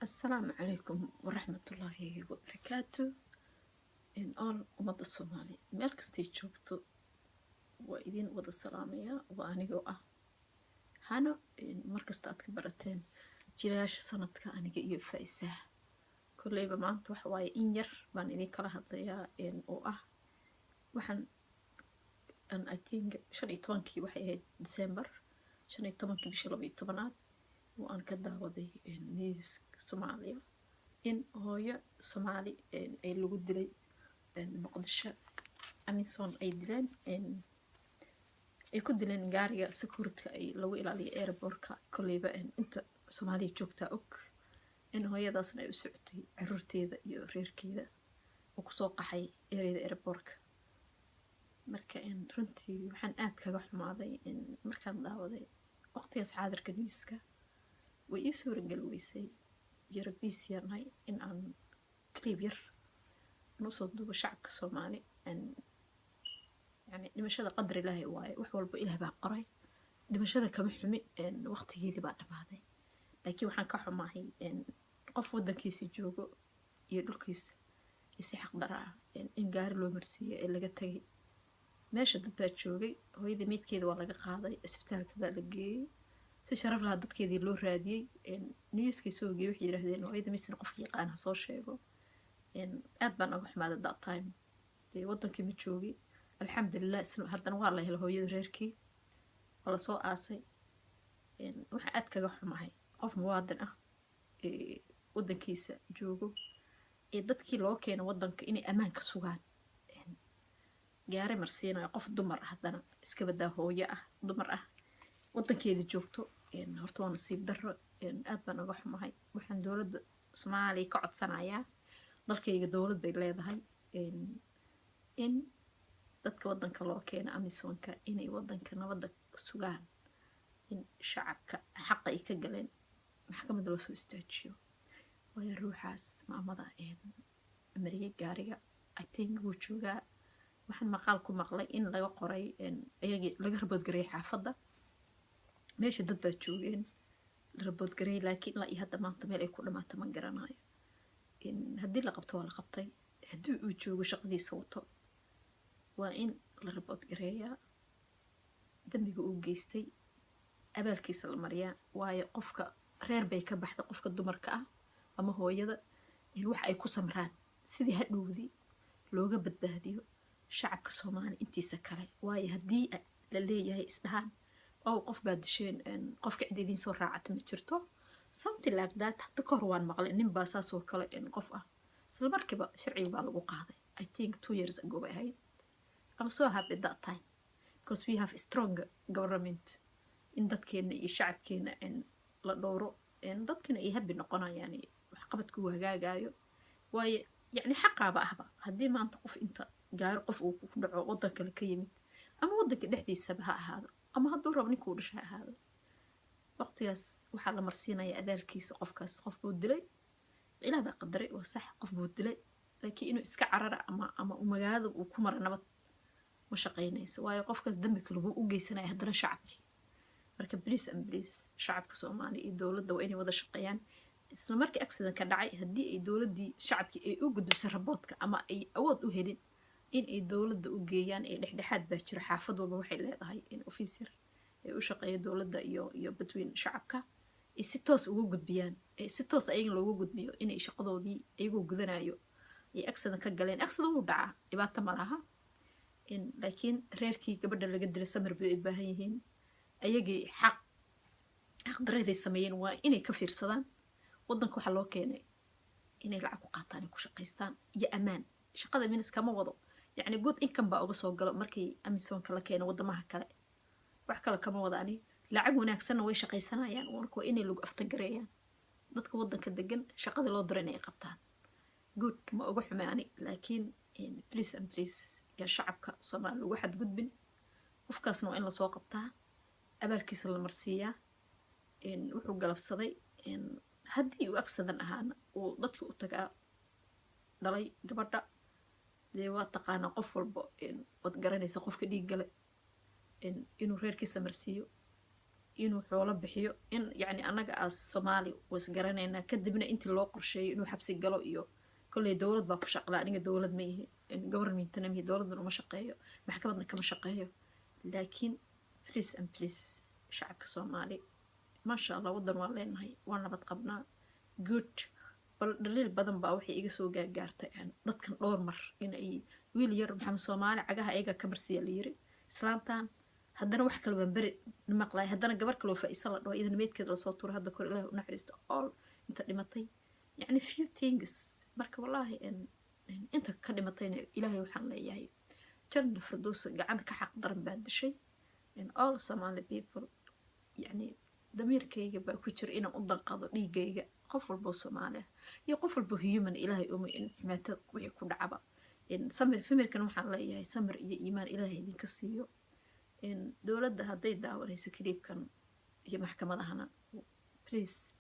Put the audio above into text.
السلام عليكم ورحمة الله وبركاته. إن all ummadda Soomaali meel kastay joogto waa idin wada salaamaya waa anigoo ah hano markasta aad ka barateen jilayaasha sanadka aniga iyo faisaha kolleyba maanta waxa waaye in yar baan idin kala hadlayaa oo ah waxaan I think 15kii waxay ahayd December 15kii bishii 12aad oo aan ka daawaday news Soomaaliya in hooyo Soomaali ay lagu dilay muqdisho Amazon ay dileen ay ku dileen gaariga security ay lagu ilaaliyo airportka kolleyba inta Soomaaliya joogta og in hooyadaasna ay u socotay caruurteeda iyo reerkeeda oo kusoo qaxay ereyada airportka marka runtii waxaan aad kaga xumaaday markaan daawaday waqtigaas xaadirka newska way ii suuragali weysay yarabiisyaanahay in aan clip yar nusoo duubo shacabka Soomaali يعني dhimashada qadar ilaahay waaye wax walba ilaah baa qoray dhimashada kama xumi waqtigeedii baa dhamaaday laakiin waxaan ka xumahay qof wadankiisa joogo iyo dhulkiisa si xaq dara ah in gaari loo marsiiyo ee laga tagay meesha dad baa joogay hooyada meedkeeda waa laga qaaday isbitaalka baa la geeyay si sharaf laha dadkeedii loo raadiyay newskii soo geeyay waxay yiraahdeen hooyada misna qof yaqaan ha soo sheego aad baan uga xumaaday that time wadankii ma joogay alxamdulillah haddana waa la helay hooyada reerkii waa la soo aasay waxa aad kaga xumahay qof muwaadin ah wadankiisa joogo dadkii loo keenay wadanka inay ammaan ka sugaan gaari marsiinayo qof dumar ah haddana iska badaa hooyo ah dumar ah wadankeeda joogto horta waa nasiib darro aad baan uga xumahay waxaan dowladda Soomaaliya ka codsanayaa dalkayga dowlad bay leedahay in dadka wadanka loo keeno Amazonka inay wadanka nabadda sugaan in shacabka xaq ay ka galeen maxkamadda loo soo istaajiyo waayo ruuxaas maamada mariyay gaariga I think wuu joogaa waxaan maqaal ku maqlay in laga qoray ayagii laga raboodgareeyay xaafadda meesha dad baa joogeen la raboodgareeyay laakiin ilaa iyo hadda maanta meel ay ku dhamaato ma garanayo haddii la qabto waa la qabtay haddii uu joogo shaqadiisa wato waa in la raboodgareeyaa dambiga uu geystay abaalkiisa la mariyaa waayo qofka reer bay ka baxda qofka dumarka ah ama hooyada wax ay ku samraan sidii hadhowdii looga badbaadiyo shacabka Soomaali intiisa kale waayo haddii la leeyahay isdhahaan oo qof baa disheen qofka cid idin soo raacata ma jirto something like that hadda ka hor waan maqlay nin baa saas oo kale qof ah isla markiiba sharciga baa lagu qaaday I think 2 years ago bay ahayd I'm so happy that time because we have a strong government in dadkeena iyo shacabkeena la dhowro dadkana ay habi noqonayaan wax qabadku hagaagayo waayo يعني xaqaba ahba haddii maanta qof inta gaar qof uu ku dhaco wadan kale ka yimid ama wadanka dhexdiisa ha ahaado ama hadduu rabo ninkuu dhashay ahaado waqtigaas waxaa la marsiinayaa abaalkiisa qofkaas qof buu dilay ilaah baa qadaray waa sax qof buu dilay laakiin inuu iska carara ama magaalada uu ku mara nabad ma shaqaynayso waayo qofkaas dambi kale buu u geysanaya haddana shacabkii marka please shacabka Soomaali iyo dowladda waa inay wada shaqeeyaan isla markii accident ka dhacay haddii ay dowladdii shacabkii ay u gudbisay raboodka ama ay awood u helin in ay dowladda u geeyaan ee dhexdhexaad baa jira xaafad walba waxay leedahay in officer ay u shaqeeyo dowladda iyo between shacabka ay si toos ugu gudbiyaan si toos ayaga loogu gudbiyo inay shaqadoodii ayagoo gudanayo ay accident ka galeen accident uu dhacaa dhibaato ma laha laakiin reerkii gabadha laga dilay samir bay u baahan yihiin ayagii xaq dareeday sameeyeen waa inay ka fiirsadaan wadanka waxa loo keenay inay lacag ku qaataan ku shaqeystaan iyo amaan shaqada minis kama wado yani good income baa uga soo galo markii Amazonka la keenay wadamaha kale wax kale kama wadaani lacag wanaagsan way shaqeysanayaan warko inay lagu aftagareyaan dadka wadanka degan shaqada loo diray inay qabtaan good ma uga xumaani laakiin please ya shacabka Soomaali lagu xad gudbin qofkaasna waa in la soo qabtaa abaalkiisa la marsiiyaa wuxuu galabsaday haddii uu accident ahaana uu dadka u tagaa dhalay gabadha dee waa taqaana qof walba wad garanaysa qofka dhiig gale inuu reerkiisa marsiiyo inuu xoolo bixiyo in yacni annaga as soomaali was garanaynaa kadibna intii loo qorsheeyo inuu xabsi galo iyo kolley dowlad baa ku shaqlaa aniga dowlad ma ihi governmentna mihi dowladna uma shaqeeyo maxkamadna kama shaqeeyo laakiin please and please shacabka soomaali maasha allah waddan waan leenahay waan nabad qabnaa good bal dhaliil badan baa waxay iga soo gaargaartay dadkan dhowr mar inay wiil yar maxamed soomaali cagaha ayaga ka marsiya la yiri islaantan haddana wax kale baan beri maqlay haddana gabar kaloo faa'iisa la dhaho idan meedkeeda lasoo tuuro hadda kor ilaahay u naxariisto all inta dhimatay yacni few things marka wallaahi inta ka dhimatayna ilaahay waxaan leeyahay jannada firdowsa gacan ka xaq daran baa dishay all Somali people yacni damiirkayga baa ku jira inaan u danqado dhiigayga qof walbo Soomaali ah iyo qof walbo human ilaahay uma in xumaatad wixii ku dhacaba samir fimirkan waxaan leeyahay samir iyo iimaan ilaahay idinka siiyo dowladda hadday daawanayso kaliibkan iyo maxkamadahana please